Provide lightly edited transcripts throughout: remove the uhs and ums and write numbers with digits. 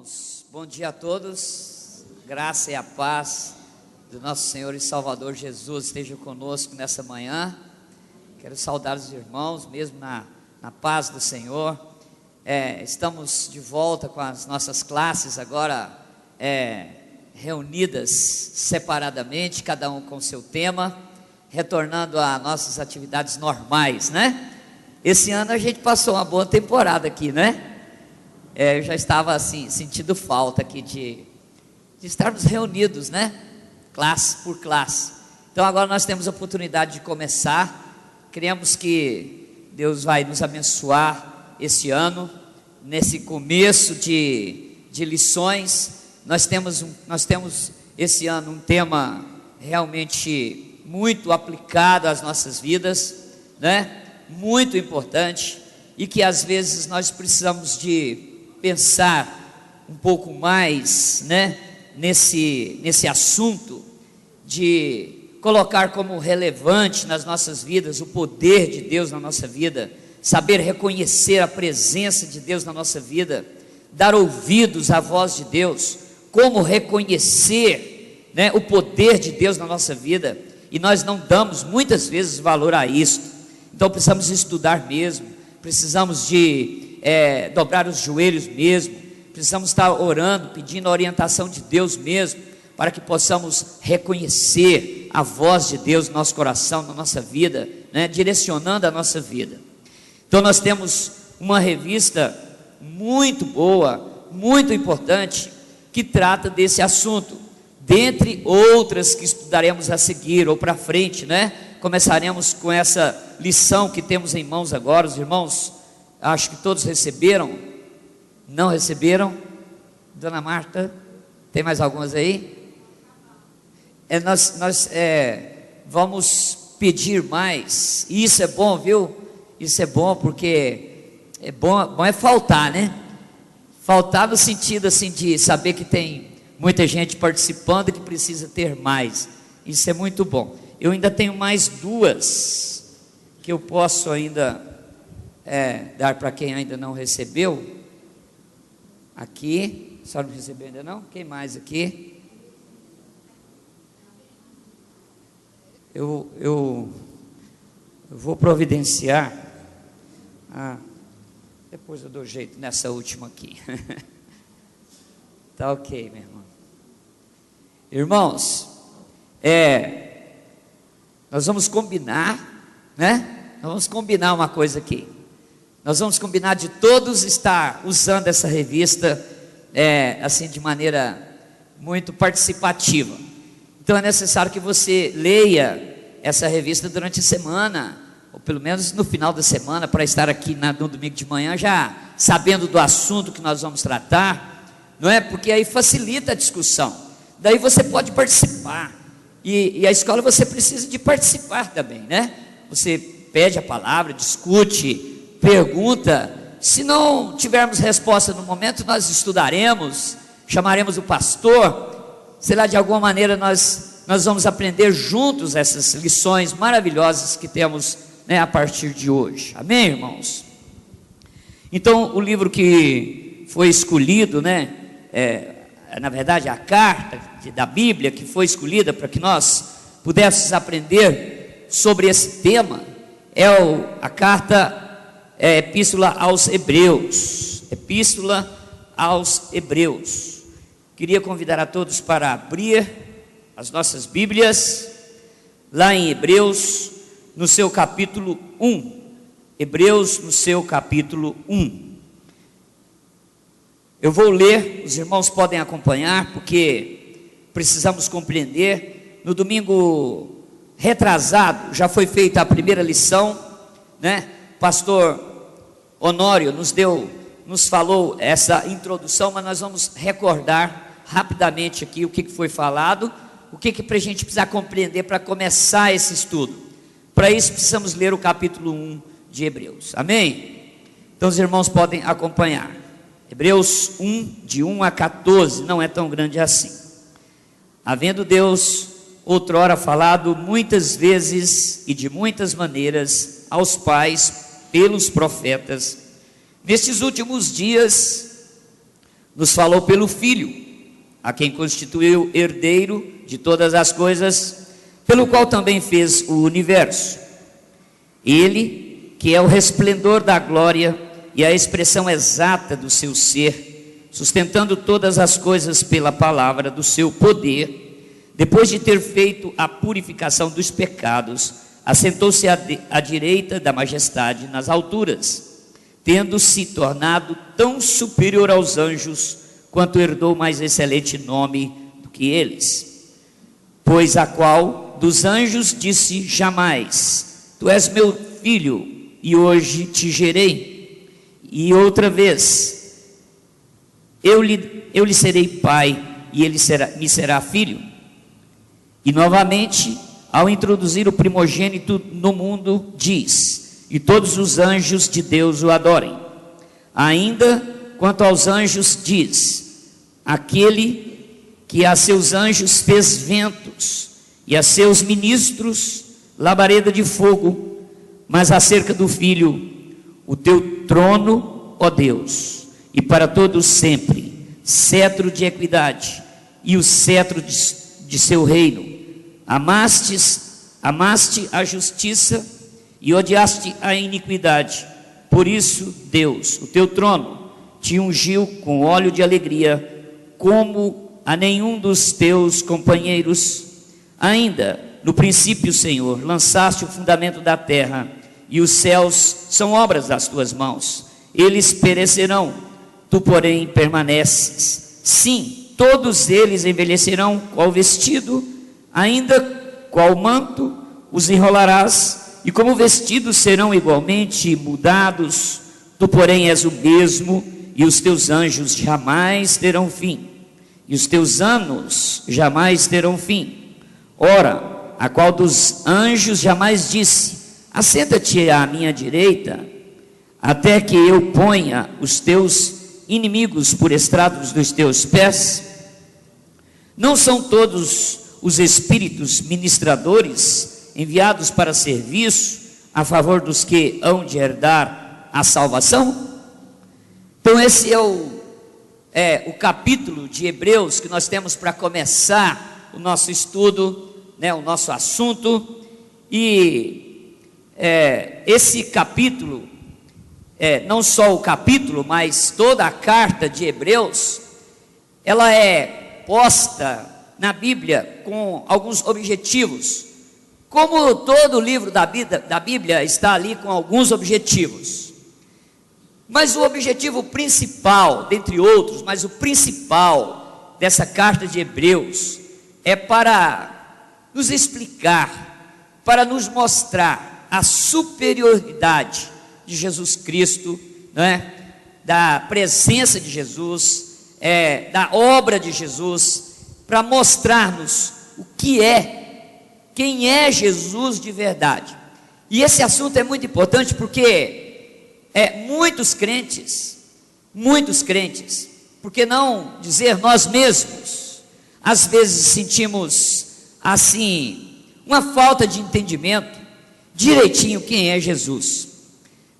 Irmãos, bom dia a todos, graça e a paz do nosso Senhor e Salvador Jesus esteja conosco nessa manhã. Quero saudar os irmãos, mesmo na paz do Senhor. Estamos de volta com as nossas classes agora reunidas separadamente, cada um com seu tema, retornando a nossas atividades normais, né? Esse ano a gente passou uma boa temporada aqui, né? Eu já estava assim, sentindo falta aqui de estarmos reunidos, né? Classe por classe. Então agora nós temos a oportunidade de começar. Cremos que Deus vai nos abençoar esse ano, nesse começo de lições. Nós temos esse ano um tema realmente muito aplicado às nossas vidas, né? Muito importante, e que às vezes nós precisamos de pensar um pouco mais, né, nesse assunto, de colocar como relevante nas nossas vidas o poder de Deus na nossa vida, saber reconhecer a presença de Deus na nossa vida, dar ouvidos à voz de Deus, como reconhecer, né, o poder de Deus na nossa vida, e nós não damos muitas vezes valor a isso. Então precisamos estudar mesmo, precisamos de dobrar os joelhos mesmo, precisamos estar orando, pedindo a orientação de Deus mesmo, para que possamos reconhecer a voz de Deus no nosso coração, na nossa vida, né, direcionando a nossa vida. Então nós temos uma revista muito boa, muito importante, que trata desse assunto, dentre outras que estudaremos a seguir ou para frente, né? Começaremos com essa lição que temos em mãos agora. Os irmãos, acho que todos receberam. Não receberam? Dona Marta, tem mais algumas aí? Nós vamos pedir mais. E isso é bom, viu? Isso é bom, porque bom é faltar, né? Faltar no sentido assim de saber que tem muita gente participando e que precisa ter mais. Isso é muito bom. Eu ainda tenho mais duas que eu posso ainda dar para quem ainda não recebeu. Aqui, só não recebeu ainda não? Quem mais aqui? Eu vou providenciar. Depois eu dou jeito nessa última aqui. Tá ok, meu irmão. Irmãos, nós vamos combinar, né? Nós vamos combinar uma coisa aqui. Nós vamos combinar de todos estar usando essa revista, assim, de maneira muito participativa. Então é necessário que você leia essa revista durante a semana, ou pelo menos no final da semana, para estar aqui no domingo de manhã já sabendo do assunto que nós vamos tratar, não é? Porque aí facilita a discussão. Daí você pode participar. E a escola você precisa de participar também, né? Você pede a palavra, discute, pergunta. Se não tivermos resposta no momento, nós estudaremos, chamaremos o pastor. Sei lá, de alguma maneira nós vamos aprender juntos essas lições maravilhosas que temos, né, a partir de hoje. Amém, irmãos? Então, o livro que foi escolhido, né, na verdade a carta da Bíblia que foi escolhida para que nós pudéssemos aprender sobre esse tema, a carta, Epístola aos Hebreus. Epístola aos Hebreus. Queria convidar a todos para abrir as nossas Bíblias, lá em Hebreus, no seu capítulo 1. Hebreus, no seu capítulo 1. Eu vou ler, os irmãos podem acompanhar, porque precisamos compreender. No domingo retrasado, já foi feita a primeira lição, né? Pastor Honório nos falou essa introdução, mas nós vamos recordar rapidamente aqui o que foi falado, o que a gente precisa compreender para começar esse estudo. Para isso precisamos ler o capítulo 1 de Hebreus, amém? Então os irmãos podem acompanhar. Hebreus 1, de 1 a 14, não é tão grande assim. Havendo Deus outrora falado muitas vezes e de muitas maneiras aos pais pelos profetas, nestes últimos dias nos falou pelo Filho, a quem constituiu herdeiro de todas as coisas, pelo qual também fez o universo. Ele, que é o resplendor da glória e a expressão exata do seu ser, sustentando todas as coisas pela palavra do seu poder, depois de ter feito a purificação dos pecados, assentou-se à direita da majestade nas alturas, tendo se tornado tão superior aos anjos, quanto herdou mais excelente nome do que eles. Pois a qual dos anjos disse jamais: Tu és meu filho, e hoje te gerei. E outra vez: eu lhe serei pai, e ele me será filho. E novamente, ao introduzir o primogênito no mundo, diz: E todos os anjos de Deus o adorem. Ainda quanto aos anjos diz: Aquele que a seus anjos fez ventos, e a seus ministros labareda de fogo. Mas acerca do Filho: O teu trono, ó Deus, e para todos sempre, cetro de equidade, e o cetro de seu reino. Amaste a justiça e odiaste a iniquidade. Por isso, Deus, o teu trono, te ungiu com óleo de alegria, como a nenhum dos teus companheiros. Ainda no princípio, Senhor, lançaste o fundamento da terra, e os céus são obras das tuas mãos. Eles perecerão, tu, porém, permaneces. Sim, todos eles envelhecerão qual vestido, ainda qual manto os enrolarás, e como vestidos serão igualmente mudados. Tu, porém, és o mesmo, e os teus anjos jamais terão fim, e os teus anos jamais terão fim. Ora, a qual dos anjos jamais disse: Assenta-te à minha direita, até que eu ponha os teus inimigos por estrados dos teus pés? Não são todos os espíritos ministradores enviados para serviço a favor dos que hão de herdar a salvação? Então esse é o capítulo de Hebreus que nós temos para começar o nosso estudo, o nosso assunto. E esse capítulo, não só o capítulo, mas toda a carta de Hebreus, ela é posta na Bíblia com alguns objetivos. Como todo livro da Bíblia está ali com alguns objetivos. Mas o objetivo principal, dentre outros, mas o principal dessa carta de Hebreus é para nos explicar, para nos mostrar a superioridade de Jesus Cristo, da presença de Jesus, da obra de Jesus, para mostrar-nos o que quem é Jesus de verdade. E esse assunto é muito importante porque muitos crentes, por que não dizer nós mesmos, às vezes sentimos assim uma falta de entendimento direitinho quem é Jesus.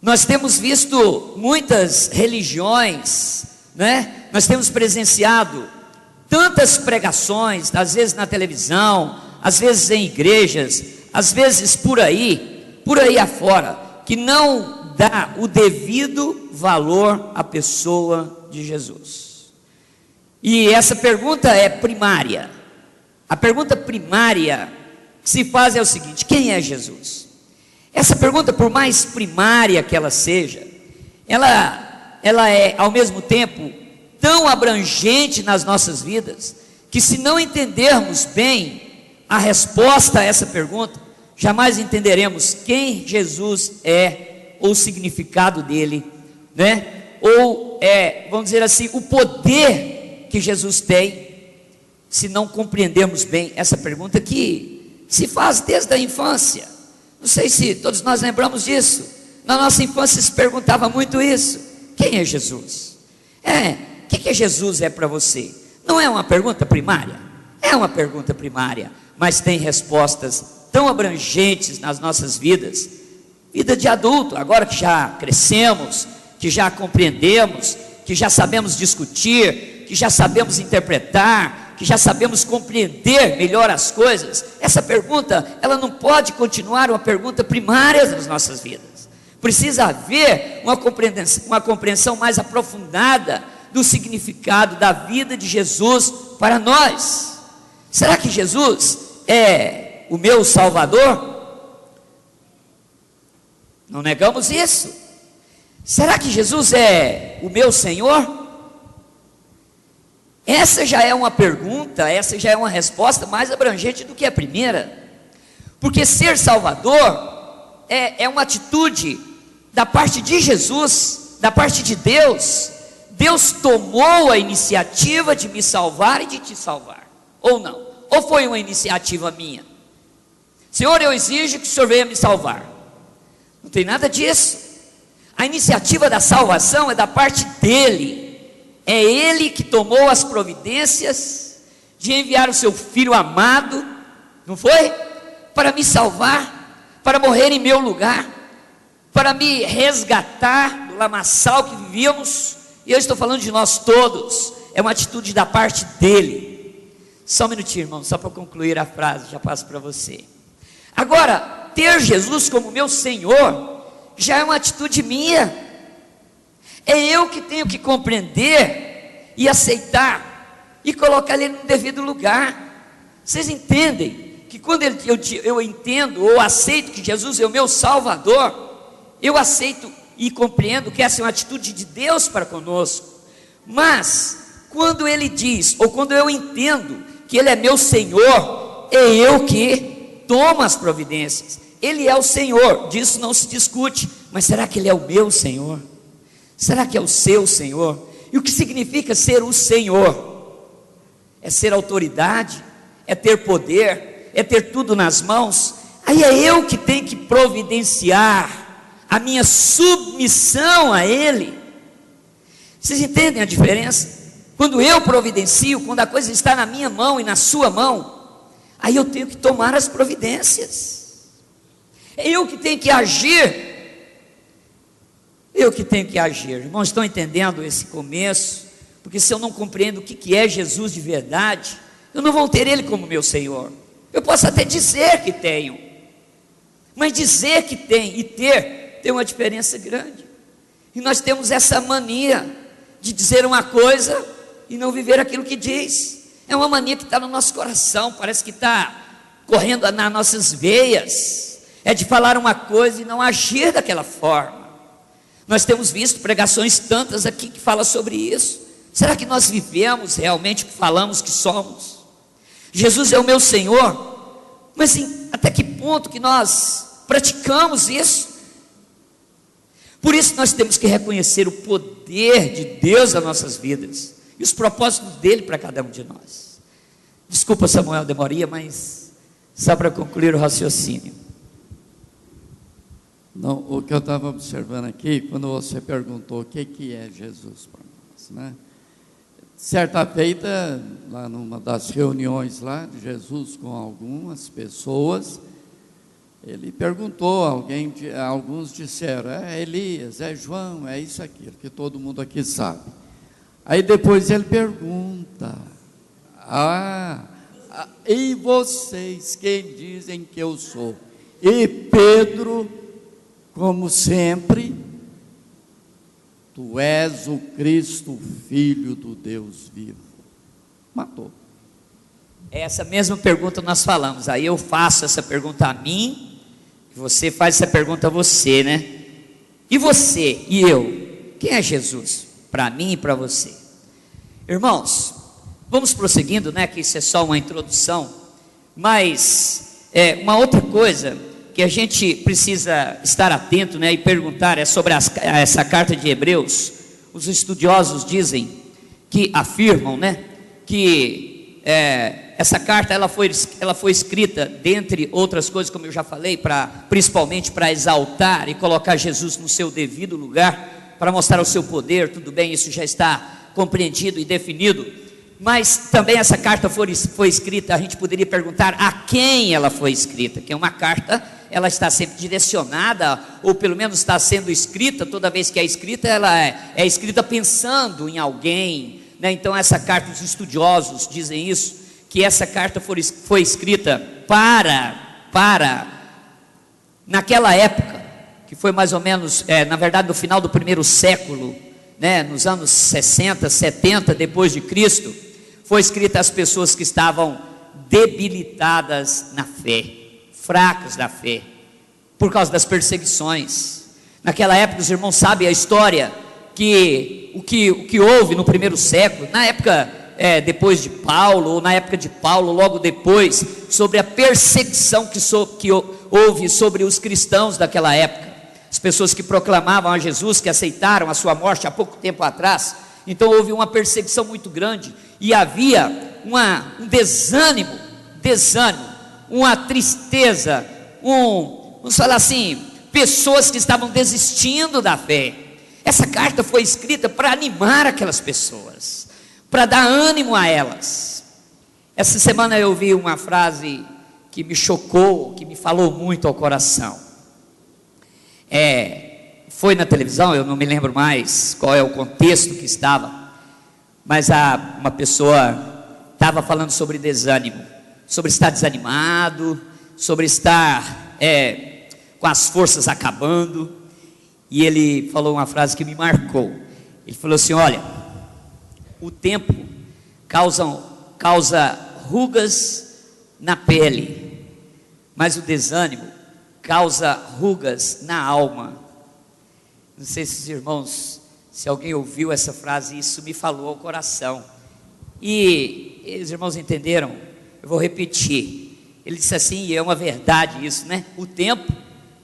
Nós temos visto muitas religiões, nós temos presenciado tantas pregações, às vezes na televisão, às vezes em igrejas, às vezes por aí afora, que não dá o devido valor à pessoa de Jesus. E essa pergunta é primária. A pergunta primária que se faz é o seguinte: quem é Jesus? Essa pergunta, por mais primária que ela seja, ela é ao mesmo tempo tão abrangente nas nossas vidas, que se não entendermos bem a resposta a essa pergunta, jamais entenderemos quem Jesus é, ou o significado dele, ou vamos dizer assim, o poder que Jesus tem, se não compreendermos bem essa pergunta que se faz desde a infância. Não sei se todos nós lembramos disso. Na nossa infância se perguntava muito isso: quem é Jesus? O que Jesus é para você? Não é uma pergunta primária? É uma pergunta primária, mas tem respostas tão abrangentes nas nossas vidas. Vida de adulto, agora que já crescemos, que já compreendemos, que já sabemos discutir, que já sabemos interpretar, que já sabemos compreender melhor as coisas, essa pergunta, ela não pode continuar uma pergunta primária nas nossas vidas. Precisa haver uma compreensão mais aprofundada do significado da vida de Jesus para nós. Será que Jesus é o meu Salvador? Não negamos isso. Será que Jesus é o meu Senhor? Essa já é uma pergunta, essa já é uma resposta mais abrangente do que a primeira. Porque ser Salvador é uma atitude da parte de Jesus, da parte de Deus. Deus tomou a iniciativa de me salvar e de te salvar, ou não? Ou foi uma iniciativa minha? Senhor, eu exijo que o Senhor venha me salvar. Não tem nada disso. A iniciativa da salvação é da parte dEle. É Ele que tomou as providências de enviar o seu Filho amado, não foi? Para me salvar, para morrer em meu lugar, para me resgatar do lamaçal que vivíamos. E eu estou falando de nós todos. É uma atitude da parte dEle. Só um minutinho, irmão, só para concluir a frase, já passo para você. Agora, ter Jesus como meu Senhor já é uma atitude minha. É eu que tenho que compreender e aceitar e colocar Ele no devido lugar. Vocês entendem que quando eu entendo ou aceito que Jesus é o meu Salvador, eu aceito e compreendo que essa é uma atitude de Deus para conosco. Mas quando Ele diz, ou quando eu entendo que Ele é meu Senhor, é eu que tomo as providências. Ele é o Senhor, disso não se discute. Mas será que Ele é o meu Senhor? Será que é o seu Senhor? E o que significa ser o Senhor? É ser autoridade? É ter poder? É ter tudo nas mãos? Aí é eu que tenho que providenciar a minha submissão a Ele. Vocês entendem a diferença? Quando eu providencio, quando a coisa está na minha mão e na sua mão, aí eu tenho que tomar as providências. É eu que tenho que agir. Eu que tenho que agir. Irmãos, estão entendendo esse começo? Porque se eu não compreendo o que é Jesus de verdade, eu não vou ter Ele como meu Senhor. Eu posso até dizer que tenho, mas dizer que tem e tem uma diferença grande. E nós temos essa mania de dizer uma coisa e não viver aquilo que diz. É uma mania que está no nosso coração, parece que está correndo nas nossas veias. É de falar uma coisa e não agir daquela forma. Nós temos visto pregações tantas aqui que falam sobre isso. Será que nós vivemos realmente o que falamos que somos? Jesus é o meu Senhor, mas até que ponto que nós praticamos isso? Por isso nós temos que reconhecer o poder de Deus nas nossas vidas e os propósitos dele para cada um de nós. Desculpa, Samuel, demoria, mas só para concluir o raciocínio. Não, o que eu estava observando aqui, quando você perguntou o que é Jesus para nós, né? Certa feita, lá numa das reuniões lá de Jesus com algumas pessoas, ele perguntou, alguns disseram, é Elias, é João, é isso, aquilo, que todo mundo aqui sabe. Aí depois ele pergunta, e vocês, quem dizem que eu sou? E Pedro, como sempre, tu és o Cristo, Filho do Deus vivo. Matou. Essa mesma pergunta nós falamos. Aí eu faço essa pergunta a mim, e você faz essa pergunta a você, né? E você e eu, quem é Jesus? Para mim e para você. Irmãos, vamos prosseguindo, né? Que isso é só uma introdução. Mas uma outra coisa que a gente precisa estar atento, né, e perguntar é sobre essa carta de Hebreus. Os estudiosos dizem, que afirmam, né, que essa carta ela foi escrita, dentre outras coisas, como eu já falei, principalmente para exaltar e colocar Jesus no seu devido lugar, para mostrar o seu poder. Tudo bem, isso já está compreendido e definido. Mas também essa carta foi escrita, a gente poderia perguntar a quem ela foi escrita, que é uma carta ela está sempre direcionada, ou pelo menos está sendo escrita, toda vez que é escrita, ela é escrita pensando em alguém, né? Então essa carta, os estudiosos dizem isso, que essa carta foi escrita para naquela época, que foi mais ou menos, na verdade no final do primeiro século, né, nos anos 60, 70 depois de Cristo, foi escrita às pessoas que estavam debilitadas na fé, fracas na fé, por causa das perseguições. Naquela época, os irmãos sabem a história, que o que houve no primeiro século, na época depois de Paulo, ou na época de Paulo, logo depois, sobre a perseguição que houve sobre os cristãos daquela época, as pessoas que proclamavam a Jesus, que aceitaram a sua morte há pouco tempo atrás. Então houve uma perseguição muito grande, e havia um desânimo, uma tristeza, vamos falar assim, pessoas que estavam desistindo da fé. Essa carta foi escrita para animar aquelas pessoas, para dar ânimo a elas. Essa semana eu ouvi uma frase que me chocou, que me falou muito ao coração. Foi na televisão, eu não me lembro mais qual é o contexto que estava, mas uma pessoa estava falando sobre desânimo, sobre estar desanimado, sobre estar com as forças acabando, e ele falou uma frase que me marcou. Ele falou assim: olha, o tempo causa rugas na pele, mas o desânimo causa rugas na alma. Não sei se os irmãos, se alguém ouviu essa frase, isso me falou ao coração, e os irmãos entenderam. Eu vou repetir. Ele disse assim, e é uma verdade isso, né? O tempo,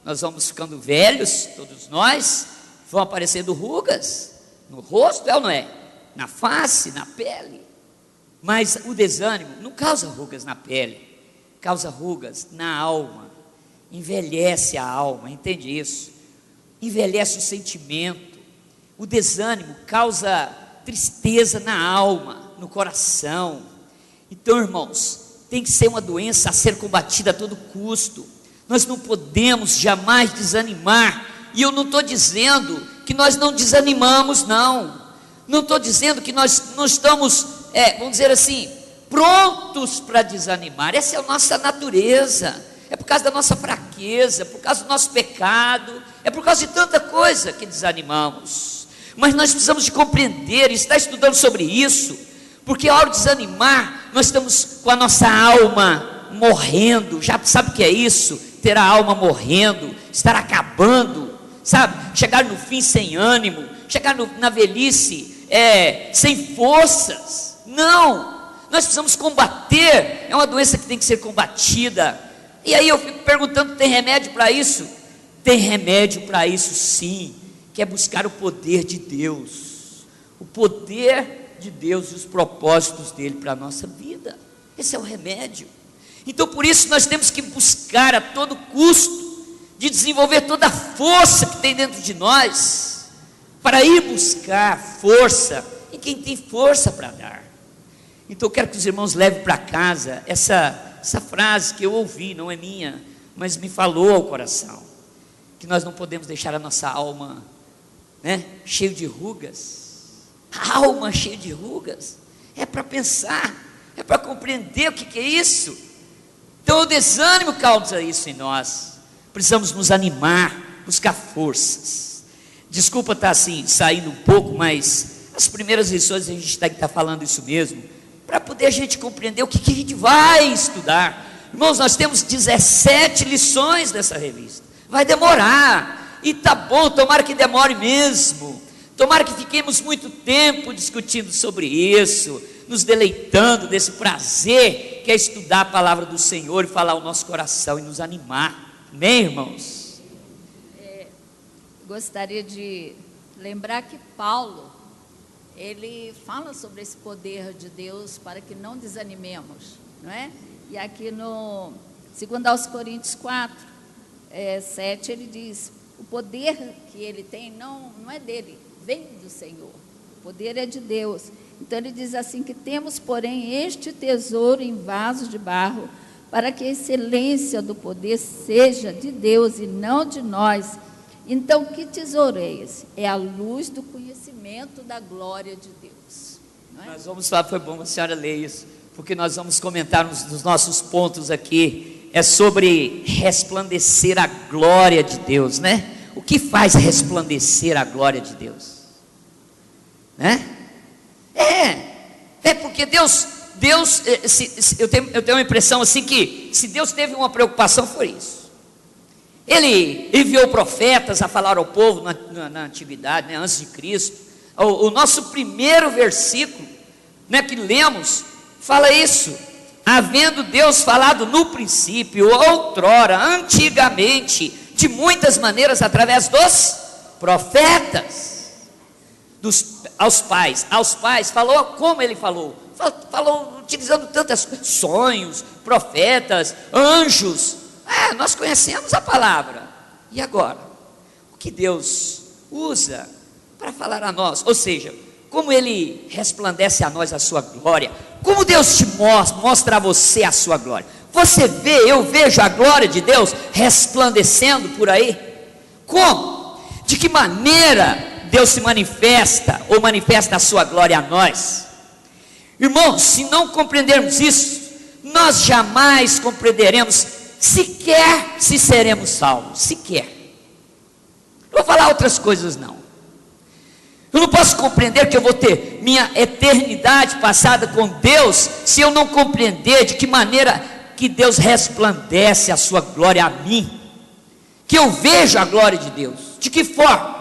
nós vamos ficando velhos, todos nós, vão aparecendo rugas no rosto, ou não é? Na face, na pele. Mas o desânimo não causa rugas na pele, causa rugas na alma. Envelhece a alma, entende isso? Envelhece o sentimento. O desânimo causa tristeza na alma, no coração. Então, irmãos, tem que ser uma doença a ser combatida a todo custo. Nós não podemos jamais desanimar. E eu não estou dizendo que nós não desanimamos, não estou dizendo que nós não estamos, vamos dizer assim, prontos para desanimar. Essa é a nossa natureza. É por causa da nossa fraqueza, por causa do nosso pecado, é por causa de tanta coisa que desanimamos. Mas nós precisamos de compreender, estar estudando sobre isso, porque ao desanimar, nós estamos com a nossa alma morrendo. Já sabe o que é isso? Ter a alma morrendo, estar acabando, sabe? Chegar no fim sem ânimo, chegar na velhice sem forças. Não, nós precisamos combater. É uma doença que tem que ser combatida. E aí eu fico perguntando, tem remédio para isso? Tem remédio para isso sim, que é buscar o poder de Deus, o poder de Deus e os propósitos dele para a nossa vida. Esse é o remédio. Então por isso nós temos que buscar a todo custo, de desenvolver toda a força que tem dentro de nós, para ir buscar força em quem tem força para dar. Então eu quero que os irmãos levem para casa essa frase que eu ouvi, não é minha, mas me falou ao coração, que nós não podemos deixar a nossa alma, cheia de rugas. A alma cheia de rugas é para pensar, é para compreender o que é isso. Então o desânimo causa isso em nós. Precisamos nos animar, buscar forças. Desculpa estar assim, saindo um pouco, mas as primeiras lições a gente tem que estar falando isso mesmo, para poder a gente compreender o que a gente vai estudar. Irmãos, nós temos 17 lições dessa revista. Vai demorar, e tá bom, tomara que demore mesmo. Tomara que fiquemos muito tempo discutindo sobre isso, nos deleitando desse prazer que é estudar a palavra do Senhor e falar ao nosso coração e nos animar. Amém, irmãos? Gostaria de lembrar que Paulo, ele fala sobre esse poder de Deus para que não desanimemos, não é? E aqui no 2 Coríntios 4, 7, ele diz, o poder que ele tem não é dele, vem do Senhor, o poder é de Deus. Então ele diz assim, que temos porém este tesouro em vasos de barro, para que a excelência do poder seja de Deus e não de nós. Então, que tesoureias? É a luz do conhecimento da glória de Deus. Não é? Nós vamos falar, foi bom a senhora ler isso, porque nós vamos comentar uns dos nossos pontos aqui, é sobre resplandecer a glória de Deus, né? O que faz resplandecer a glória de Deus? Né? É porque Deus eu tenho uma impressão assim que, se Deus teve uma preocupação, foi isso. Ele enviou profetas a falar ao povo na antiguidade, né, antes de Cristo. O nosso primeiro versículo, né, que lemos, fala isso: havendo Deus falado no princípio, outrora, antigamente, de muitas maneiras, através dos profetas, aos pais, falou como ele falou utilizando tantas sonhos, profetas, anjos. Nós conhecemos a palavra. E agora, o que Deus usa para falar a nós? Ou seja, como Ele resplandece a nós a sua glória, como Deus te mostra a você a sua glória. Você vê, eu vejo a glória de Deus resplandecendo por aí. Como? De que maneira Deus se manifesta, ou manifesta a sua glória a nós? Irmãos, se não compreendermos isso, nós jamais compreenderemos sequer se seremos salvos, sequer. Não vou falar outras coisas não. Eu não posso compreender que eu vou ter minha eternidade passada com Deus, se eu não compreender de que maneira que Deus resplandece a sua glória a mim, que eu vejo a glória de Deus. De que forma?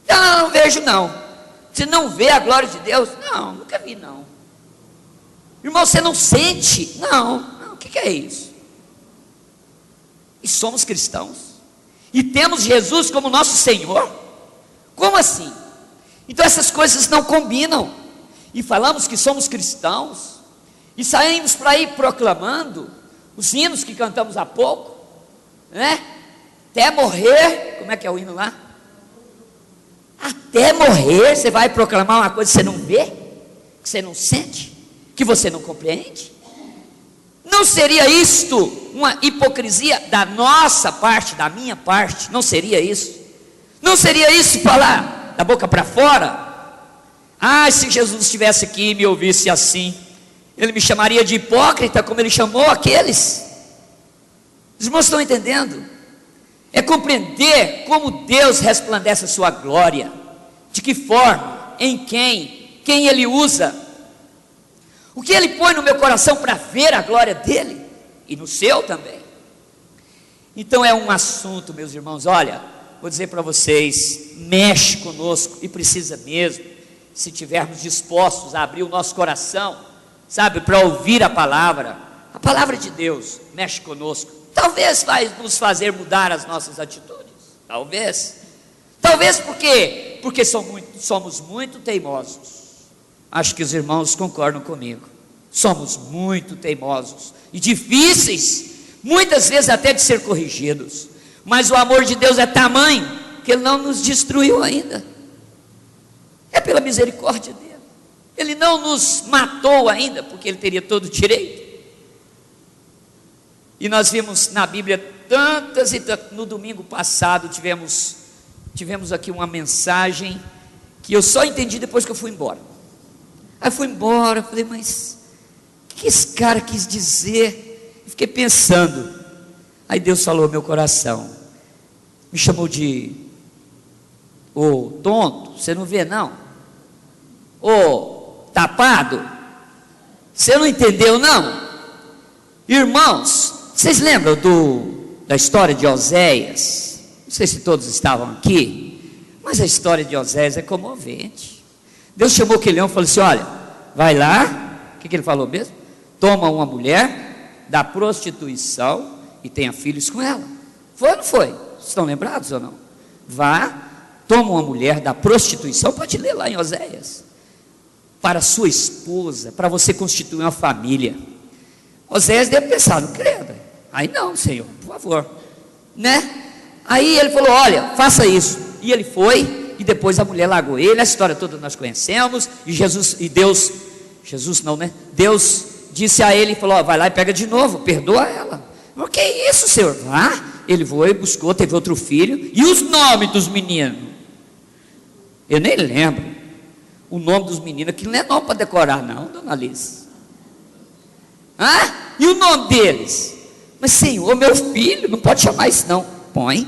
Eu não vejo não. Você não vê a glória de Deus? Não, nunca vi não. Irmão, você não sente? Não, o que é isso? E somos cristãos, e temos Jesus como nosso Senhor? Como assim? Então essas coisas não combinam, e falamos que somos cristãos, e saímos para aí proclamando os hinos que cantamos há pouco, né? Até morrer, como é que é o hino lá? Até morrer você vai proclamar uma coisa que você não vê, que você não sente, que você não compreende? Não seria isto uma hipocrisia da nossa parte, da minha parte? Não seria isso? Não seria isso falar da boca para fora? Se Jesus estivesse aqui e me ouvisse assim, ele me chamaria de hipócrita, como ele chamou aqueles. Os irmãos estão entendendo? É compreender como Deus resplandece a sua glória, de que forma, em quem Ele usa, o que Ele põe no meu coração para ver a glória dEle, e no seu também. Então é um assunto, meus irmãos, olha, vou dizer para vocês, mexe conosco, e precisa mesmo, se tivermos dispostos a abrir o nosso coração, sabe, para ouvir a palavra de Deus, mexe conosco. Talvez vai nos fazer mudar as nossas atitudes, talvez porque somos muito teimosos. Acho que os irmãos concordam comigo. Somos muito teimosos e difíceis, muitas vezes até de ser corrigidos, mas o amor de Deus é tamanho que Ele não nos destruiu ainda. É pela misericórdia dEle. Ele não nos matou ainda, porque Ele teria todo o direito. E nós vimos na Bíblia tantas e tantas. No domingo passado tivemos aqui uma mensagem que eu só entendi depois que eu fui embora. Aí fui embora, falei, mas o que esse cara quis dizer? E fiquei pensando. Aí Deus falou ao meu coração, me chamou de tonto, você não vê não? Tapado, você não entendeu não? Irmãos, vocês lembram da história de Oséias? Não sei se todos estavam aqui, mas a história de Oséias é comovente. Deus chamou aquele homem e falou assim, olha, vai lá, o que ele falou mesmo? Toma uma mulher da prostituição e tenha filhos com ela. Foi ou não foi? Vocês estão lembrados ou não? Vá, toma uma mulher da prostituição, pode ler lá em Oséias, para sua esposa, para você constituir uma família. Oséias deve pensar, não credo. Aí não, Senhor, por favor, né? Aí ele falou, olha, faça isso. E ele foi, e depois a mulher largou ele. A história toda nós conhecemos. E Deus disse a ele, falou, vai lá e pega de novo, perdoa ela. O que é isso, Senhor? Ele foi, buscou, teve outro filho. E os nomes dos meninos? Eu nem lembro o nome dos meninos. Aquilo não é nome para decorar não, dona Alice. E o nome deles? Mas Senhor, meu filho, não pode chamar isso não. Põe.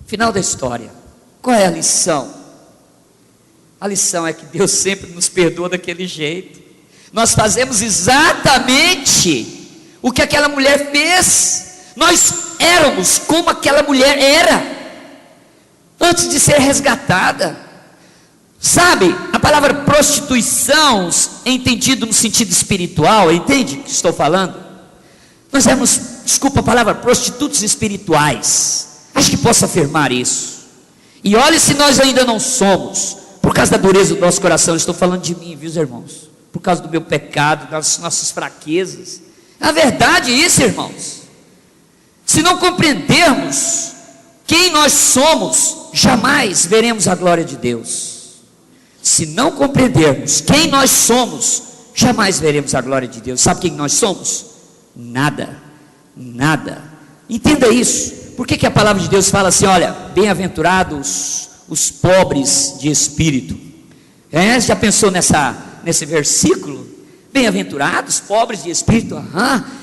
Final da história. Qual é a lição? A lição é que Deus sempre nos perdoa daquele jeito. Nós fazemos exatamente o que aquela mulher fez. Nós éramos como aquela mulher era antes de ser resgatada. Sabe, a palavra prostituição, entendido no sentido espiritual, entende o que estou falando? Nós éramos, desculpa a palavra, prostitutos espirituais. Acho que posso afirmar isso. E olhe se nós ainda não somos, por causa da dureza do nosso coração. Eu estou falando de mim, viu, irmãos? Por causa do meu pecado, das nossas fraquezas. É verdade isso, irmãos. Se não compreendermos quem nós somos, jamais veremos a glória de Deus. Se não compreendermos quem nós somos, jamais veremos a glória de Deus. Sabe quem nós somos? Nada, nada. Entenda isso. Por que a palavra de Deus fala assim, olha, bem-aventurados os pobres de espírito? Já pensou nesse versículo? Bem-aventurados, pobres de espírito?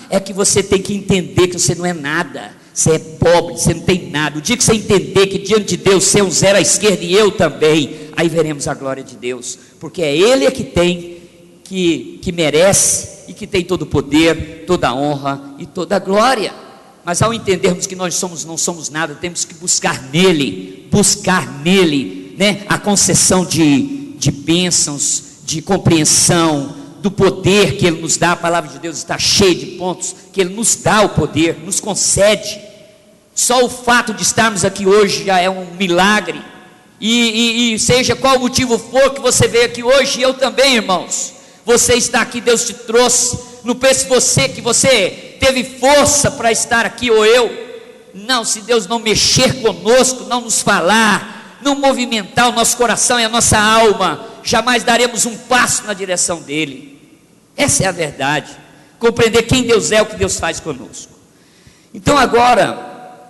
É que você tem que entender que você não é nada. Você é pobre, você não tem nada. O dia que você entender que diante de Deus você é um zero à esquerda e eu também, aí veremos a glória de Deus. Porque é Ele que tem, que merece e que tem todo o poder, toda a honra e toda a glória. Mas ao entendermos que nós não somos nada, temos que buscar nele, né, a concessão de bênçãos, de compreensão, do poder que Ele nos dá. A palavra de Deus está cheia de pontos, que Ele nos dá o poder, nos concede. Só o fato de estarmos aqui hoje já é um milagre, e seja qual o motivo for que você veio aqui hoje, e eu também, irmãos, você está aqui, Deus te trouxe. Não pense que você teve força para estar aqui, ou eu. Não, se Deus não mexer conosco, não nos falar, não movimentar o nosso coração e a nossa alma, jamais daremos um passo na direção dele. Essa é a verdade. Compreender quem Deus é, o que Deus faz conosco. Então agora,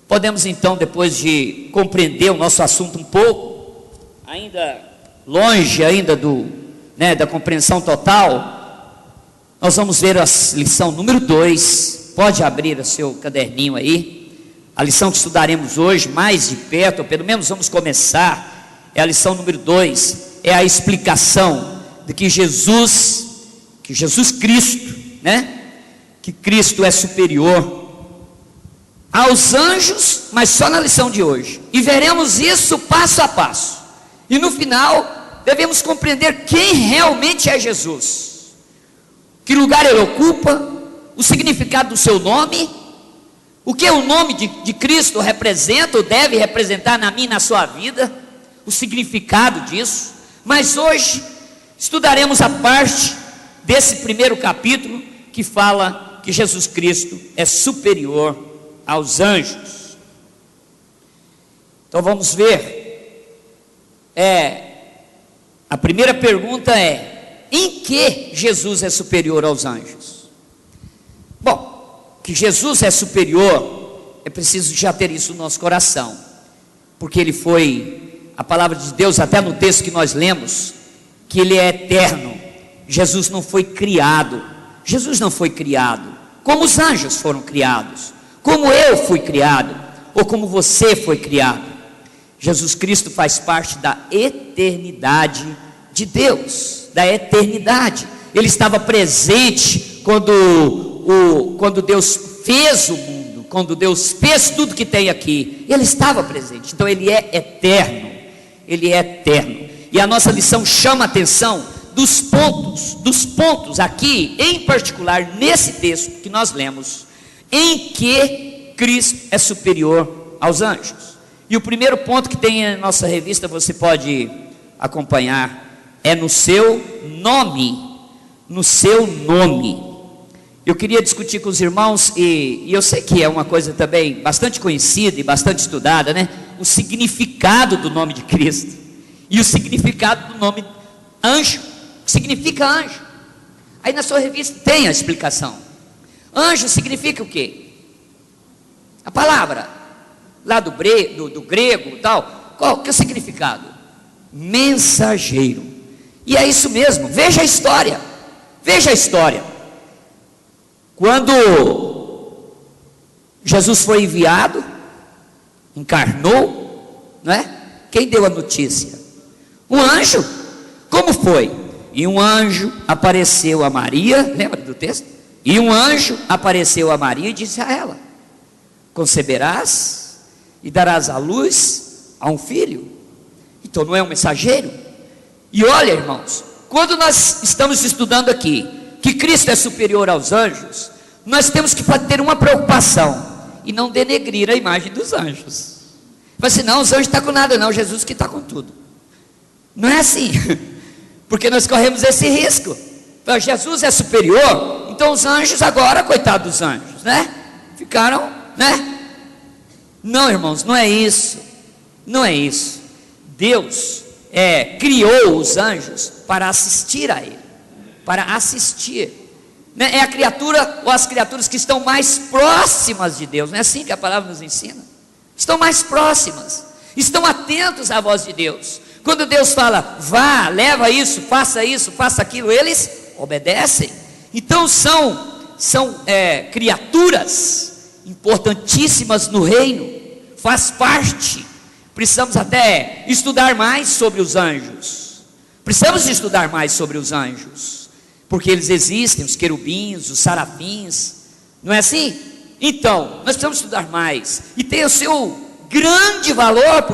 podemos então, depois de compreender o nosso assunto um pouco, ainda longe ainda da compreensão total, nós vamos ver a lição número 2. Pode abrir o seu caderninho aí. A lição que estudaremos hoje, mais de perto, ou pelo menos vamos começar, é a lição número 2. É a explicação de que Jesus Cristo, né? Que Cristo é superior aos anjos, mas só na lição de hoje. E veremos isso passo a passo. E no final, devemos compreender quem realmente é Jesus. Que lugar Ele ocupa, o significado do seu nome, o que o nome de Cristo representa ou deve representar na minha e na sua vida, o significado disso. Mas hoje estudaremos a parte desse primeiro capítulo que fala que Jesus Cristo é superior aos anjos. Então vamos ver. A primeira pergunta é: em que Jesus é superior aos anjos? Bom, que Jesus é superior, é preciso já ter isso no nosso coração, porque Ele foi, a palavra de Deus, até no texto que nós lemos, que Ele é eterno. Jesus não foi criado. Jesus não foi criado como os anjos foram criados, como eu fui criado, ou como você foi criado. Jesus Cristo faz parte da eternidade de Deus, da eternidade. Ele estava presente quando Deus fez o mundo, quando Deus fez tudo que tem aqui. Ele estava presente. Então Ele é eterno. Ele é eterno. E a nossa lição chama a atenção dos pontos aqui, em particular nesse texto que nós lemos, em que Cristo é superior aos anjos. E o primeiro ponto que tem na nossa revista, você pode acompanhar, é no seu nome. No seu nome. Eu queria discutir com os irmãos, e eu sei que é uma coisa também bastante conhecida e bastante estudada, né? O significado do nome de Cristo e o significado do nome anjo. O que significa anjo? Aí na sua revista tem a explicação. Anjo significa o quê? A palavra lá do grego e tal, qual que é o significado? Mensageiro. E é isso mesmo, veja a história. Veja a história. Quando Jesus foi enviado, encarnou, não é? Quem deu a notícia? O anjo. Como foi? E um anjo apareceu a Maria, lembra do texto? E um anjo apareceu a Maria e disse a ela: conceberás e darás à luz a um filho. Então não é um mensageiro? E olha, irmãos, quando nós estamos estudando aqui que Cristo é superior aos anjos, nós temos que ter uma preocupação e não denegrir a imagem dos anjos. Mas assim, não, os anjos não estão com nada não, Jesus que está com tudo. Não é assim, porque nós corremos esse risco. Então, Jesus é superior, então os anjos agora, coitados dos anjos, né? Ficaram, né? Não, irmãos, não é isso. Não é isso. Deus criou os anjos para assistir a Ele, para assistir. Né? É a criatura ou as criaturas que estão mais próximas de Deus. Não é assim que a palavra nos ensina? Estão mais próximas, estão atentos à voz de Deus. Quando Deus fala, vá, leva isso, faça aquilo, eles obedecem. Então são criaturas importantíssimas no reino, faz parte. Precisamos até estudar mais sobre os anjos. Precisamos estudar mais sobre os anjos, porque eles existem, os querubins, os serafins, não é assim? Então, nós precisamos estudar mais, e tem o seu grande valor,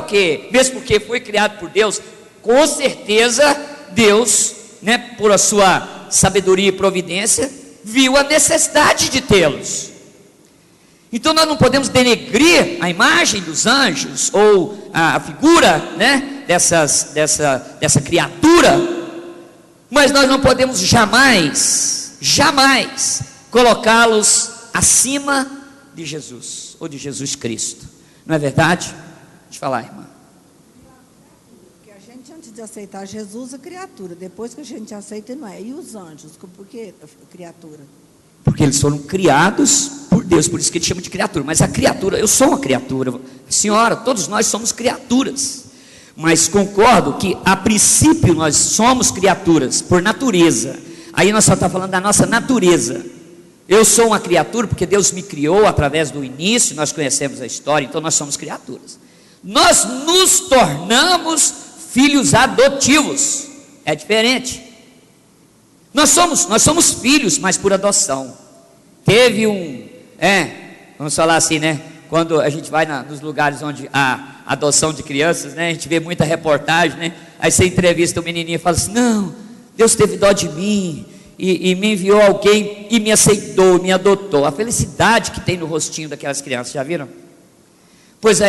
mesmo porque foi criado por Deus, com certeza Deus, né, por a sua sabedoria e providência, viu a necessidade de tê-los. Então nós não podemos denegrir a imagem dos anjos, ou a figura, né, dessa criatura, mas nós não podemos jamais colocá-los acima de Jesus, ou de Jesus Cristo. Não é verdade? Deixa eu falar, irmã. Porque a gente, antes de aceitar Jesus, é criatura. Depois que a gente aceita, não é. E os anjos? Por que criatura? Porque eles foram criados por Deus, por isso que ele chama de criatura. Mas a criatura, eu sou uma criatura, senhora, todos nós somos criaturas. Mas concordo que a princípio nós somos criaturas por natureza. Aí nós só estamos falando da nossa natureza. Eu sou uma criatura porque Deus me criou através do início, nós conhecemos a história, então nós somos criaturas. Nós nos tornamos filhos adotivos, é diferente. Nós somos filhos, mas por adoção. Teve vamos falar assim, né? Quando a gente vai nos lugares onde há adoção de crianças, né? A gente vê muita reportagem, né? Aí você entrevista o menininho e fala assim: não, Deus teve dó de mim e me enviou alguém e me aceitou, me adotou. A felicidade que tem no rostinho daquelas crianças, já viram? Pois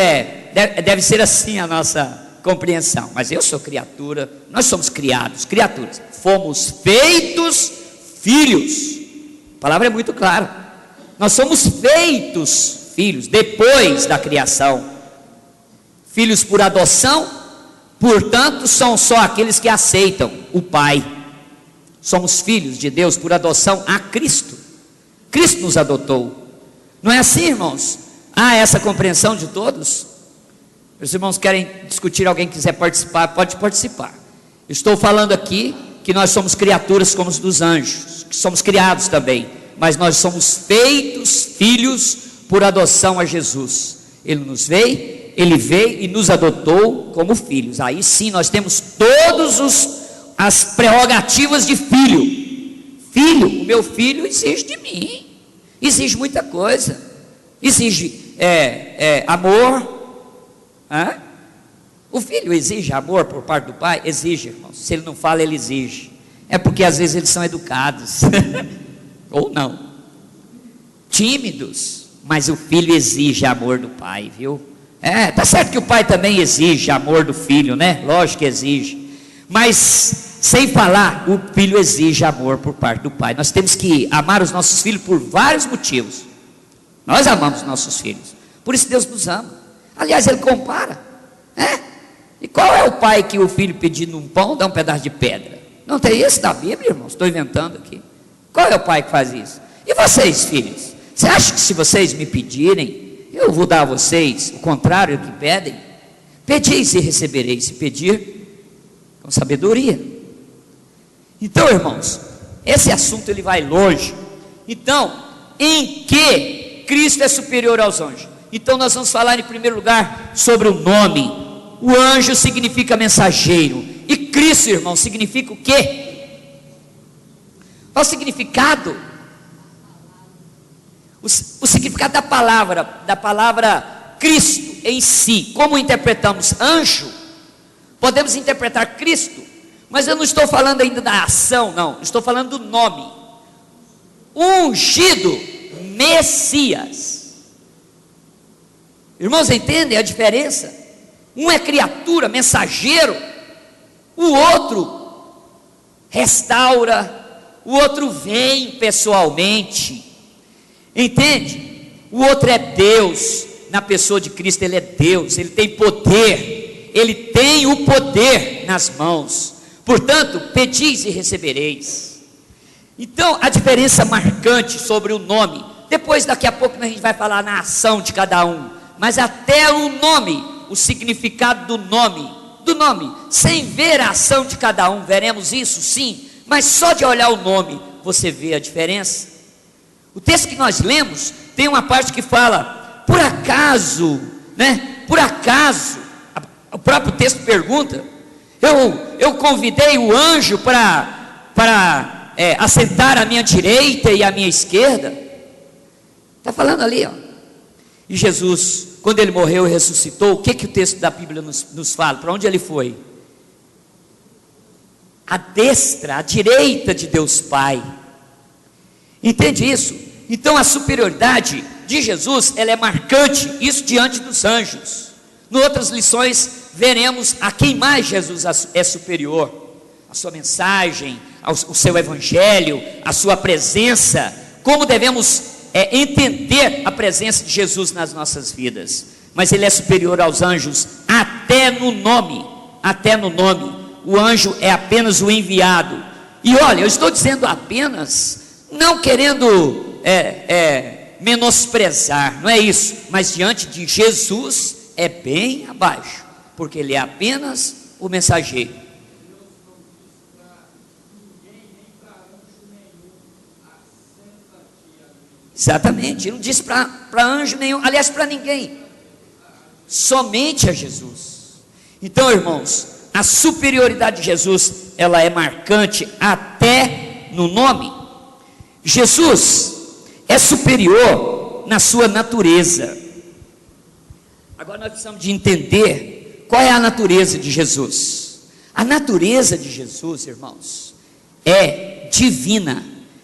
deve ser assim a nossa compreensão. Mas eu sou criatura, nós somos criaturas, fomos feitos filhos. A palavra é muito clara. Nós somos feitos filhos depois da criação. Filhos por adoção, portanto, são só aqueles que aceitam o Pai. Somos filhos de Deus por adoção a Cristo. Cristo nos adotou. Não é assim, irmãos? Há essa compreensão de todos? Os irmãos querem discutir, alguém quiser participar, pode participar. Estou falando aqui que nós somos criaturas como os dos anjos, que somos criados também, mas nós somos feitos filhos por adoção a Jesus. Ele veio e nos adotou como filhos. Aí sim nós temos todas as prerrogativas de filho. Filho, o meu filho exige de mim, exige muita coisa, exige amor. O filho exige amor por parte do pai? Exige, irmãos. Se ele não fala, ele exige. É porque às vezes eles são educados ou não, tímidos, mas o filho exige amor do pai, viu? Tá certo que o pai também exige amor do filho, né? Lógico que exige, mas sem falar, o filho exige amor por parte do pai. Nós temos que amar os nossos filhos por vários motivos. Nós amamos nossos filhos, por isso Deus nos ama. Aliás, ele compara, E qual é o pai que o filho pedindo um pão dá um pedaço de pedra? Não tem isso na Bíblia, irmãos? Estou inventando aqui. Qual é o pai que faz isso? E vocês, filhos? Você acha que se vocês me pedirem, eu vou dar a vocês o contrário do que pedem? Pedis e recebereis, se pedir com sabedoria. Então, irmãos, esse assunto ele vai longe. Então, em que Cristo é superior aos anjos? Então nós vamos falar em primeiro lugar sobre o nome. O anjo significa mensageiro, e Cristo, irmão, significa o quê? Qual o significado? O significado da palavra Cristo em si. Como interpretamos anjo? Podemos interpretar Cristo, mas eu não estou falando ainda da ação, não, estou falando do nome. Ungido, Messias. Irmãos, entendem a diferença? Um é criatura, mensageiro, o outro restaura, o outro vem pessoalmente, entende? O outro é Deus, na pessoa de Cristo ele é Deus, ele tem poder, ele tem o poder nas mãos. Portanto, pedis e recebereis. Então, a diferença marcante sobre o nome, depois daqui a pouco a gente vai falar na ação de cada um, mas até o nome, o significado do nome, sem ver a ação de cada um, veremos isso sim, mas só de olhar o nome, você vê a diferença. O texto que nós lemos, tem uma parte que fala, por acaso, né? Por acaso, o próprio texto pergunta, eu convidei o anjo para assentar à minha direita e à minha esquerda. Está falando ali, ó. E Jesus, quando ele morreu e ressuscitou, o que o texto da Bíblia nos fala? Para onde ele foi? À destra, à direita de Deus Pai. Entende isso? Então a superioridade de Jesus, ela é marcante, isso diante dos anjos. Em outras lições, veremos a quem mais Jesus é superior. A sua mensagem, o seu evangelho, a sua presença, como devemos entender a presença de Jesus nas nossas vidas. Mas ele é superior aos anjos até no nome, o anjo é apenas o enviado. E olha, eu estou dizendo apenas, não querendo menosprezar, não é isso, mas diante de Jesus é bem abaixo, porque ele é apenas o mensageiro. Exatamente, ele não disse para anjo nenhum, aliás, para ninguém, somente a Jesus. Então, irmãos, a superioridade de Jesus, ela é marcante até no nome. Jesus é superior na sua natureza. Agora nós precisamos de entender qual é a natureza de Jesus. A natureza de Jesus, irmãos, é divina.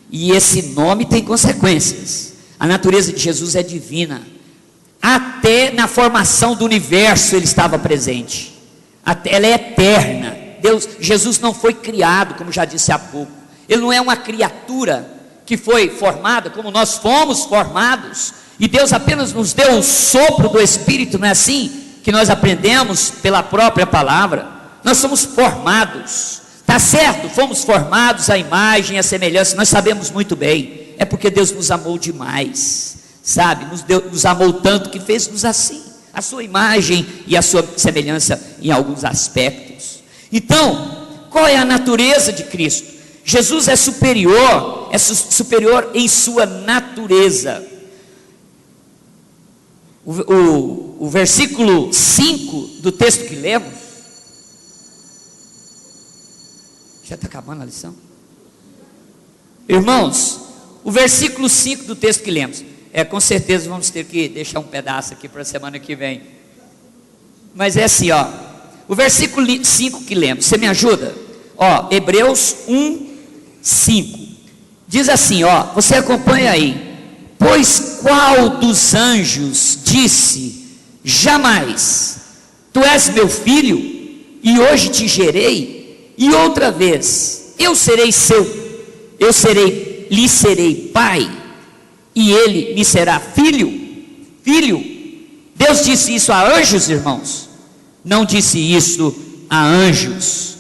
E esse nome tem consequências. A natureza de Jesus é divina. Até na formação do universo ele estava presente. Ela é eterna. Jesus não foi criado, como já disse há pouco. Ele não é uma criatura que foi formada como nós fomos formados. E Deus apenas nos deu o sopro do Espírito, não é assim que nós aprendemos pela própria palavra? Nós somos formados. Está certo, fomos formados à imagem e à semelhança, nós sabemos muito bem, é porque Deus nos amou demais, sabe, nos amou tanto que fez-nos assim, a sua imagem e a sua semelhança em alguns aspectos. Então, qual é a natureza de Cristo? Jesus é superior em sua natureza. O versículo 5 do texto que lemos, já está acabando a lição? Irmãos, o versículo 5 do texto que lemos, com certeza vamos ter que deixar um pedaço aqui para a semana que vem, mas é assim, ó, o versículo 5 que lemos, você me ajuda? Ó, Hebreus 1:5, diz assim, ó, você acompanha aí, pois qual dos anjos disse, jamais, tu és meu filho, e hoje te gerei, e outra vez, lhe serei pai, e ele me será filho. Deus disse isso a anjos, irmãos? Não disse isso a anjos.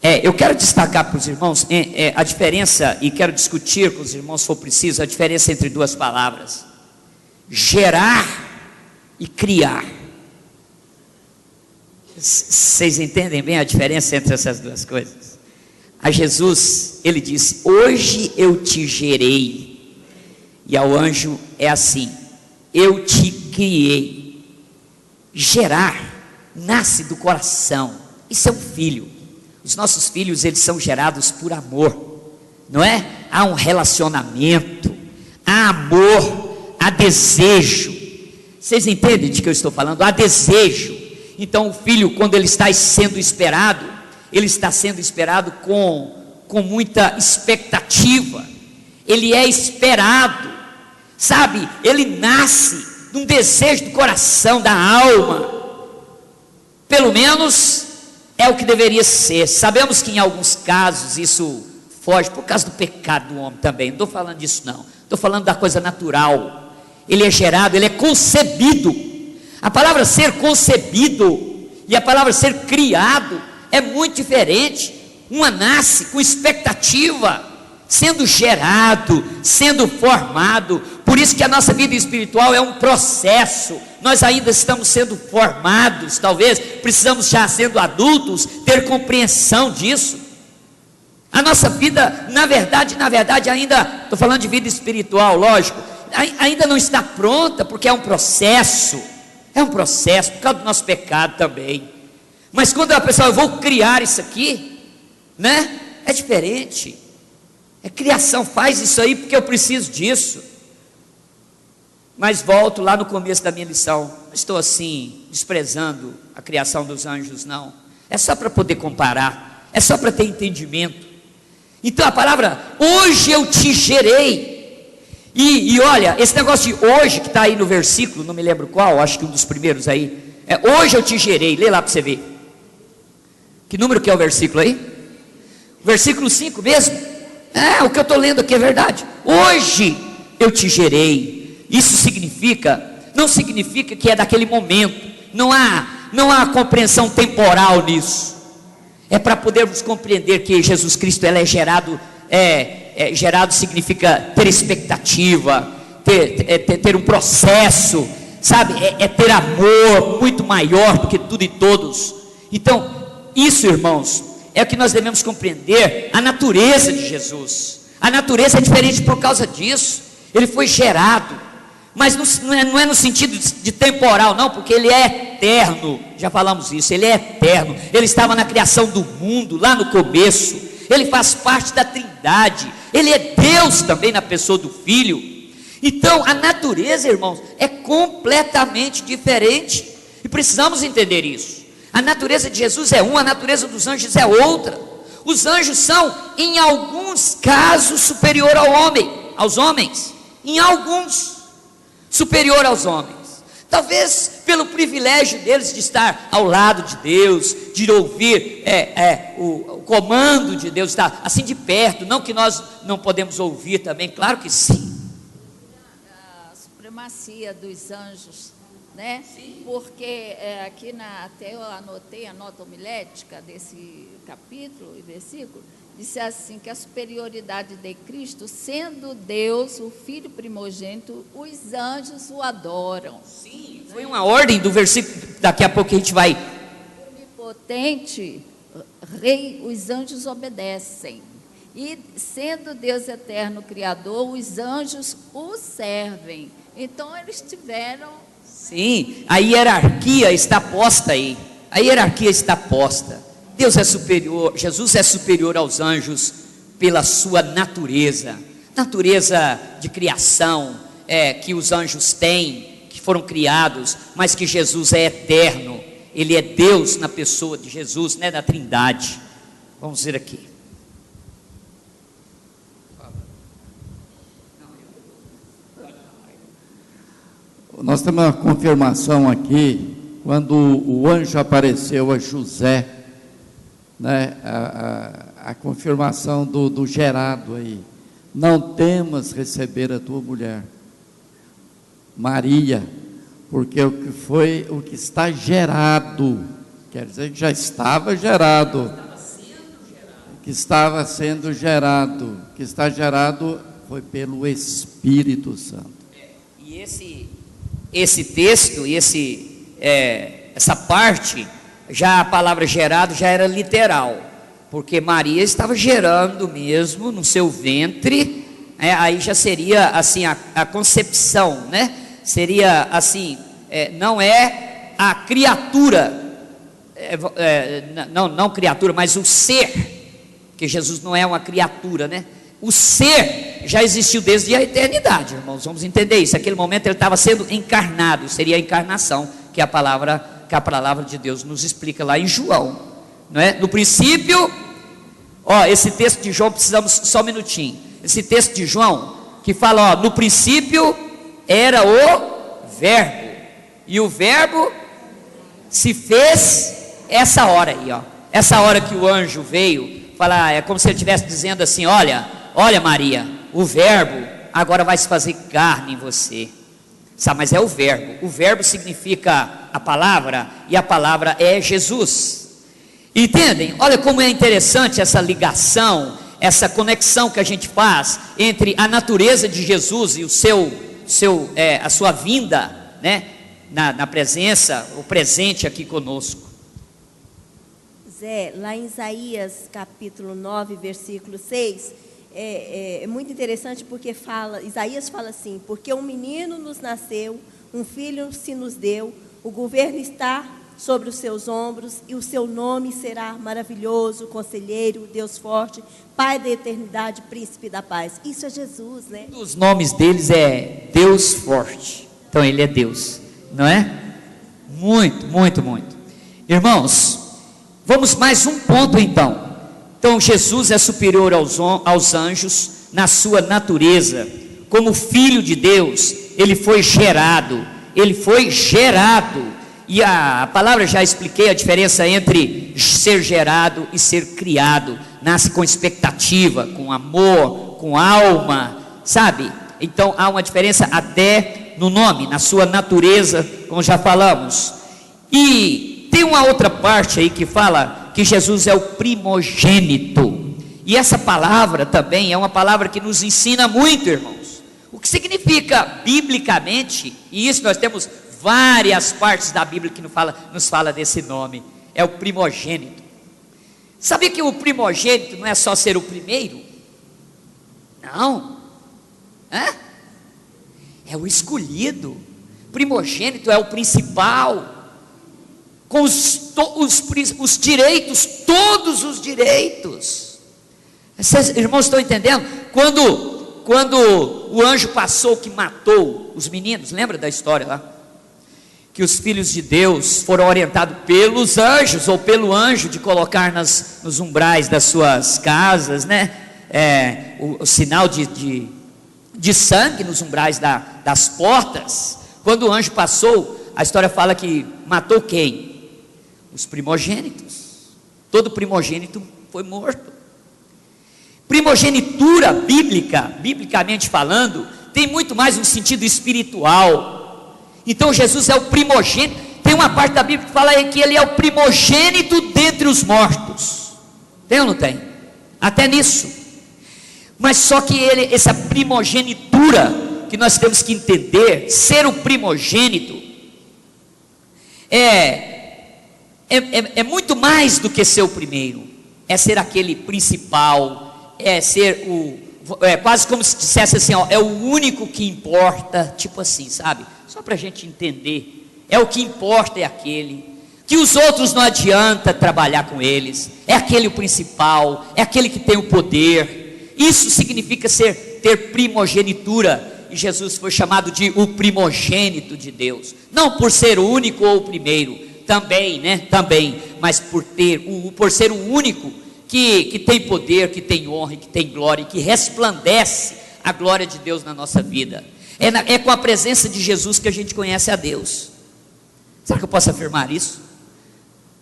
Eu quero destacar para os irmãos a diferença, e quero discutir com os irmãos, se for preciso, a diferença entre duas palavras: gerar e criar. Vocês entendem bem a diferença entre essas duas coisas? A Jesus, ele disse: hoje eu te gerei. E ao anjo é assim: eu te criei. Gerar nasce do coração. Isso é um filho. Os nossos filhos, eles são gerados por amor, não é? Há um relacionamento, há amor, há desejo. Vocês entendem de que eu estou falando? Há desejo. Então o filho, quando ele está sendo esperado, ele está sendo esperado com muita expectativa. Ele é esperado, sabe? Ele nasce de um desejo do coração, da alma. Pelo menos é o que deveria ser. Sabemos que em alguns casos isso foge por causa do pecado do homem também. Não estou falando disso não. Estou falando da coisa natural. Ele é gerado, ele é concebido. A palavra ser concebido e a palavra ser criado é muito diferente. Uma nasce com expectativa, sendo gerado, sendo formado. Por isso que a nossa vida espiritual é um processo. Nós ainda estamos sendo formados, talvez precisamos já sendo adultos ter compreensão disso. A nossa vida, na verdade ainda, estou falando de vida espiritual, lógico, ainda não está pronta, porque é um processo por causa do nosso pecado também. Mas quando a pessoa, eu vou criar isso aqui, né? É diferente. É criação, faz isso aí porque eu preciso disso. Mas volto lá no começo da minha lição. Não estou assim, desprezando a criação dos anjos, não. É só para poder comparar, é só para ter entendimento. Então a palavra, hoje eu te gerei. E olha, esse negócio de hoje, que está aí no versículo, não me lembro qual, acho que um dos primeiros aí. Hoje eu te gerei, lê lá para você ver. Que número que é o versículo aí? Versículo 5 mesmo? O que eu estou lendo aqui é verdade. Hoje eu te gerei. Isso não significa que é daquele momento. Não há compreensão temporal nisso. É para podermos compreender que Jesus Cristo, ele é gerado. Gerado significa ter expectativa, ter um processo, sabe? Ter amor muito maior do que tudo e todos. Então, isso, irmãos, é o que nós devemos compreender. A natureza de Jesus, a natureza é diferente por causa disso. Ele foi gerado, mas não é no sentido de temporal, não, porque ele é eterno. Já falamos isso, ele é eterno. Ele estava na criação do mundo, lá no começo. Ele faz parte da Trindade. Ele é Deus também na pessoa do Filho. Então a natureza, irmãos, é completamente diferente, e precisamos entender isso. A natureza de Jesus é uma, a natureza dos anjos é outra. Os anjos são, em alguns casos, superior aos homens. Em alguns, superior aos homens. Talvez pelo privilégio deles de estar ao lado de Deus, de ouvir o comando de Deus, estar assim de perto. Não que nós não podemos ouvir também, claro que sim. A supremacia dos anjos, né? Sim. Porque aqui até eu anotei a nota homilética desse capítulo e versículo, disse assim, que a superioridade de Cristo, sendo Deus, o Filho primogênito, os anjos o adoram. Sim, foi uma ordem do versículo, daqui a pouco a gente vai. Onipotente, Rei, os anjos obedecem. E sendo Deus eterno Criador, os anjos o servem. Então eles tiveram... Sim, a hierarquia está posta aí. A hierarquia está posta. Deus é superior, Jesus é superior aos anjos pela sua natureza de criação, que os anjos têm, que foram criados, mas que Jesus é eterno. Ele é Deus na pessoa de Jesus, né, da Trindade. Vamos ver aqui. Nós temos uma confirmação aqui, quando o anjo apareceu a José, né, a confirmação do gerado aí. Não temas receber a tua mulher, Maria, porque o que está gerado, quer dizer que já estava gerado. que estava sendo gerado, que está gerado foi pelo Espírito Santo. E esse texto, essa parte, já a palavra gerado já era literal, porque Maria estava gerando mesmo no seu ventre, aí já seria assim a concepção, né? Seria assim, não é a criatura, não criatura, mas o ser, porque Jesus não é uma criatura, né? O ser já existiu desde a eternidade, irmãos, vamos entender isso. Naquele momento ele estava sendo encarnado, seria a encarnação, que a palavra de Deus nos explica lá em João, não é? No princípio, esse texto de João, precisamos só um minutinho, esse texto de João, que fala, no princípio era o verbo, e o verbo se fez essa hora aí, essa hora que o anjo veio, falar, é como se ele estivesse dizendo assim, olha Maria, o verbo agora vai se fazer carne em você, sabe, mas é o verbo significa a palavra, e a palavra é Jesus, entendem? Olha como é interessante essa ligação, essa conexão que a gente faz entre a natureza de Jesus e a sua vinda, né, na presença, o presente aqui conosco. Zé, lá em Isaías capítulo 9, versículo 6, é muito interessante porque Isaías fala assim, porque um menino nos nasceu, um filho se nos deu, o governo está sobre os seus ombros, e o seu nome será maravilhoso, conselheiro, Deus forte, Pai da eternidade, príncipe da paz. Isso é Jesus, né? Um dos nomes deles é Deus forte, então ele é Deus, não é? Muito, muito, muito. Irmãos, vamos mais um ponto então. Então Jesus é superior aos anjos na sua natureza, como filho de Deus, ele foi gerado, e a palavra, já expliquei a diferença entre ser gerado e ser criado, nasce com expectativa, com amor, com alma, sabe? Então há uma diferença até no nome, na sua natureza, como já falamos. E tem uma outra parte aí que fala que Jesus é o primogênito, e essa palavra também é uma palavra que nos ensina muito, irmãos, o que significa biblicamente, e isso nós temos várias partes da Bíblia que nos fala desse nome, é o primogênito. Sabia que o primogênito não é só ser o primeiro? Não, é o escolhido. Primogênito é o principal, com os direitos, todos os direitos. Vocês, irmãos, estão entendendo? Quando o anjo passou que matou os meninos, lembra da história lá? Que os filhos de Deus foram orientados pelos anjos, ou pelo anjo, de colocar nos umbrais das suas casas, né? O sinal de sangue nos umbrais das portas. Quando o anjo passou, a história fala que matou quem? Os primogênitos. Todo primogênito foi morto. Primogenitura biblicamente falando, tem muito mais um sentido espiritual. Então Jesus é o primogênito. Tem uma parte da Bíblia que fala que ele é o primogênito dentre os mortos. Tem ou não tem? Até nisso. Mas só que essa primogenitura que nós temos que entender, ser o primogênito é muito mais do que ser o primeiro. É ser aquele principal, é ser quase como se dissesse assim, é o único que importa, tipo assim, sabe? Só para a gente entender, é o que importa, é aquele, que os outros não adianta trabalhar com eles, é aquele o principal, é aquele que tem o poder. Isso significa ter primogenitura, e Jesus foi chamado de o primogênito de Deus, não por ser o único ou o primeiro, também, né? Também, mas por ser o único que tem poder, que tem honra, que tem glória, que resplandece a glória de Deus na nossa vida. É com a presença de Jesus que a gente conhece a Deus. Será que eu posso afirmar isso?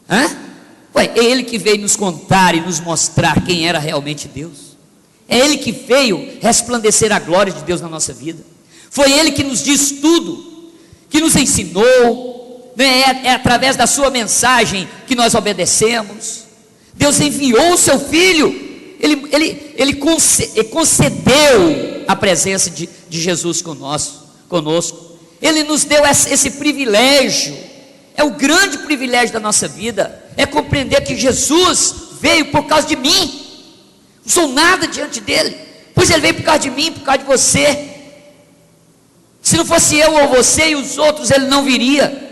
É Ele que veio nos contar e nos mostrar quem era realmente Deus. É Ele que veio resplandecer a glória de Deus na nossa vida. Foi Ele que nos diz tudo, que nos ensinou, né? É através da sua mensagem que nós obedecemos. Deus enviou o seu Filho Ele concedeu a presença de Jesus conosco. Ele nos deu esse privilégio. É o grande privilégio da nossa vida. É compreender que Jesus veio por causa de mim. Não sou nada diante dele, pois ele veio por causa de mim, por causa de você. Se não fosse eu ou você e os outros, ele não viria.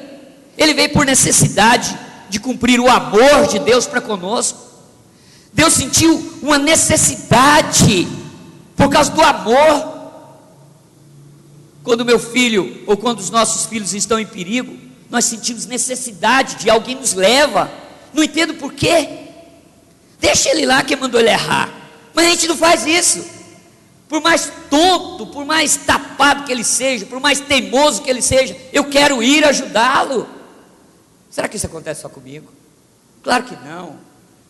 Ele veio por necessidade de cumprir o amor de Deus para conosco. Deus sentiu uma necessidade por causa do amor. Quando meu filho ou quando os nossos filhos estão em perigo, nós sentimos necessidade de alguém nos leva. Não entendo por quê. Deixa ele lá, quem mandou ele errar. Mas a gente não faz isso. Por mais tonto, por mais tapado que ele seja, por mais teimoso que ele seja, eu quero ir ajudá-lo. Será que isso acontece só comigo? Claro que não.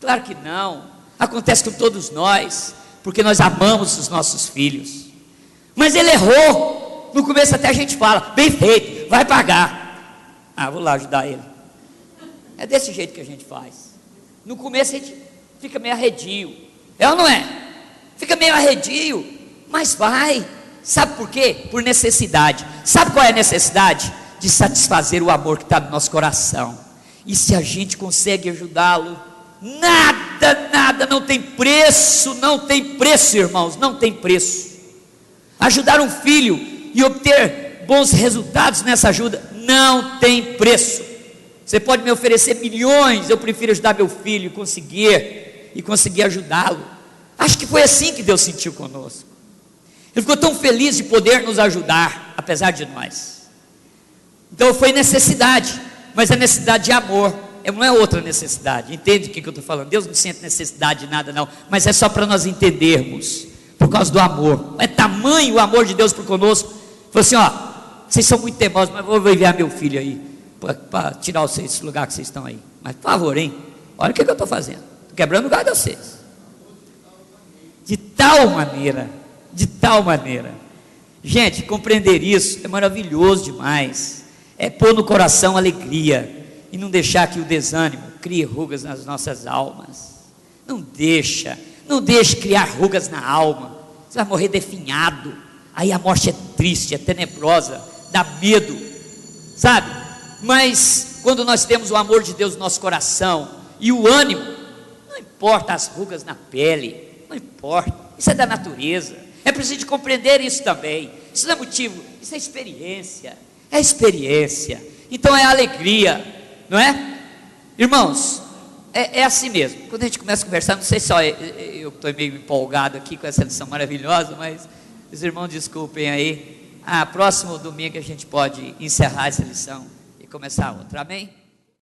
Claro que não. Acontece com todos nós, porque nós amamos os nossos filhos. Mas ele errou. No começo até a gente fala, bem feito, vai pagar. Vou lá ajudar ele. É desse jeito que a gente faz. No começo a gente fica meio arredio. É ou não é? Fica meio arredio, mas vai. Sabe por quê? Por necessidade. Sabe qual é a necessidade? De satisfazer o amor que está no nosso coração. E se a gente consegue ajudá-lo, nada, não tem preço, irmãos, não tem preço. Ajudar um filho e obter bons resultados nessa ajuda, não tem preço. Você pode me oferecer milhões, eu prefiro ajudar meu filho e conseguir ajudá-lo. Acho que foi assim que Deus sentiu conosco. Ele ficou tão feliz de poder nos ajudar, apesar de nós. Então foi necessidade, mas é necessidade de amor, não é outra necessidade. Entende o que eu estou falando? Deus não sente necessidade de nada não, mas é só para nós entendermos, por causa do amor. É tamanho o amor de Deus por conosco. Falou assim, vocês são muito teimosos, mas eu vou enviar meu filho aí, para tirar vocês desse lugar que vocês estão aí. Mas por favor, hein, olha o que eu estou fazendo, estou quebrando o lugar de vocês. De tal maneira, gente, compreender isso é maravilhoso demais. É pôr no coração alegria e não deixar que o desânimo crie rugas nas nossas almas. Não deixe criar rugas na alma. Você vai morrer definhado. Aí a morte é triste, é tenebrosa, dá medo, sabe? Mas quando nós temos o amor de Deus no nosso coração e o ânimo, não importa as rugas na pele, não importa, isso é da natureza. É preciso de compreender isso também. Isso não é motivo, isso é experiência. É experiência, então é alegria, não é? Irmãos, é assim mesmo. Quando a gente começa a conversar, não sei só eu estou meio empolgado aqui com essa lição maravilhosa, mas os irmãos desculpem aí. Próximo domingo a gente pode encerrar essa lição e começar outra, amém?